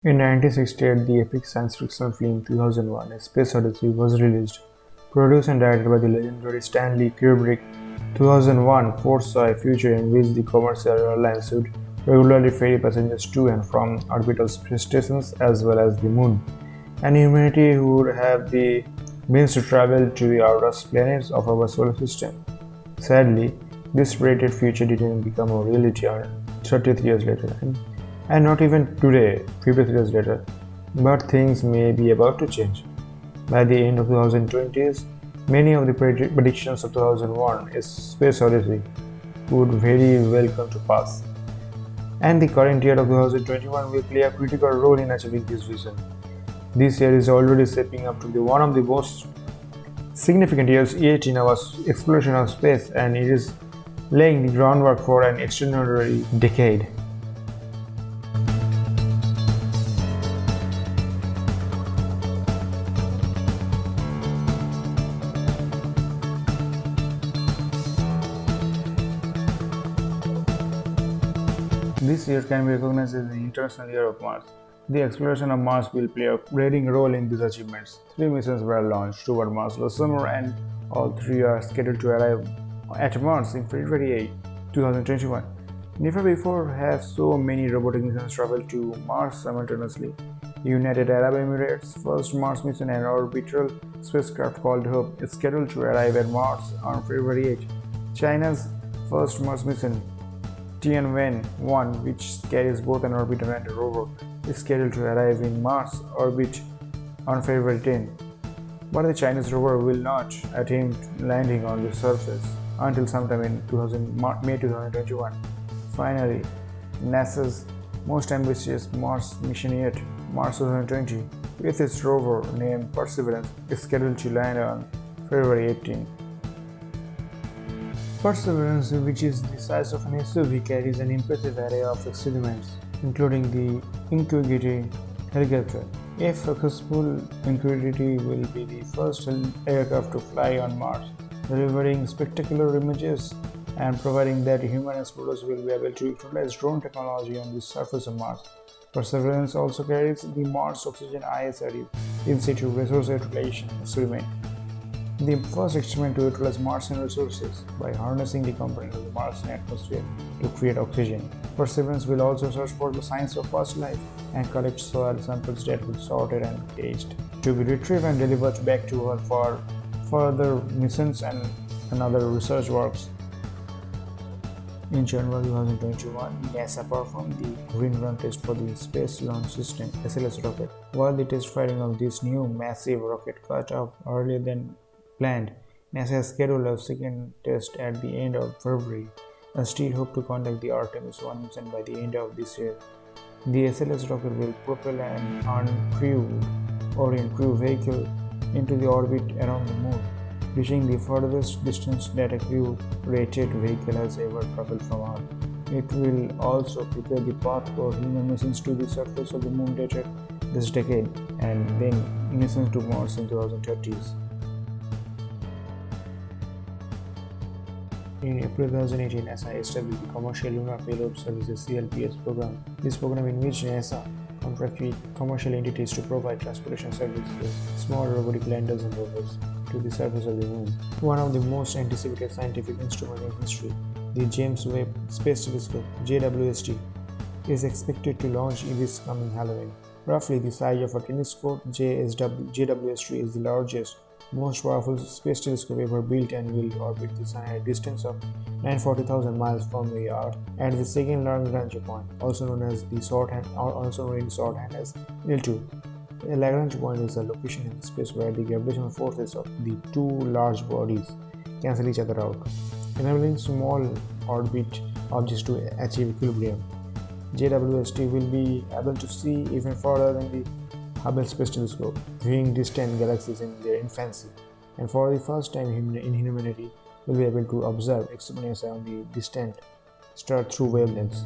In 1968, the epic science fiction film 2001: A Space Odyssey was released. Produced and directed by the legendary Stanley Kubrick, 2001 foresaw a future in which the commercial airlines would regularly ferry passengers to and from orbital space stations as well as the moon, and humanity would have the means to travel to the outer planets of our solar system. Sadly, this predicted future didn't become a reality on 30 years later, and not even today, 53 years later. But things may be about to change. By the end of 2020s, many of the predictions of 2001 is Space Odyssey would very well come to pass. And the current year of 2021 will play a critical role in achieving this vision. This year is already shaping up to be one of the most significant years yet in our exploration of space, and it is laying the groundwork for an extraordinary decade. This year can be recognized as the International Year of Mars. The exploration of Mars will play a leading role in these achievements. Three missions were launched toward Mars last summer, and all three are scheduled to arrive at Mars in February 8, 2021. Never before have so many robotic missions traveled to Mars simultaneously. United Arab Emirates' first Mars mission, an orbital spacecraft called Hope, is scheduled to arrive at Mars on February 8. China's first Mars mission, Tianwen-1, which carries both an orbiter and a rover, is scheduled to arrive in Mars orbit on February 10. But the Chinese rover will not attempt landing on the surface until sometime in May 2021. Finally, NASA's most ambitious Mars mission yet, Mars 2020, with its rover named Perseverance, is scheduled to land on February 18. Perseverance, which is the size of an SUV, carries an impressive array of experiments, including the Ingenuity helicopter. If successful, Ingenuity will be the first aircraft to fly on Mars, delivering spectacular images and providing that human explorers will be able to utilize drone technology on the surface of Mars. Perseverance also carries the Mars Oxygen ISRU in situ resource utilization experiment, the first experiment to utilize Martian resources by harnessing the components of the Martian atmosphere to create oxygen. Perseverance will also search for the signs of past life and collect soil samples that will be sorted and caged to be retrieved and delivered back to Earth for further missions and other research works. In January 2021, NASA performed the green run test for the Space Launch System (SLS) rocket. While the test firing of this new massive rocket cut off earlier than planned, NASA has scheduled a second test at the end of February and still hope to conduct the Artemis 1 mission by the end of this year. The SLS rocket will propel an uncrewed crew vehicle into the orbit around the Moon, reaching the furthest distance that a crew-rated vehicle has ever traveled from Earth. It will also prepare the path for human missions to the surface of the Moon later this decade, and then missions to Mars in 2030s. In April 2018, NASA established the Commercial Lunar Payload Services (CLPS) program. This program, in which NASA contracts with commercial entities to provide transportation services, small robotic landers and rovers, to the surface of the Moon. One of the most anticipated scientific instruments in history, the James Webb Space Telescope (JWST), is expected to launch this coming Halloween. Roughly the size of a tennis court, JWST is the largest, most powerful space telescope ever built and will orbit the Sun at a distance of 940,000 miles from the Earth at the second Lagrange point, also known in shorthand as L2. A Lagrange point is a location in space where the gravitational forces of the two large bodies cancel each other out, enabling small orbit objects to achieve equilibrium. JWST will be able to see even further than the Hubble Space Telescope, viewing distant galaxies in their infancy, and for the first time in humanity will be able to observe exoplanets around the distant star through wavelengths.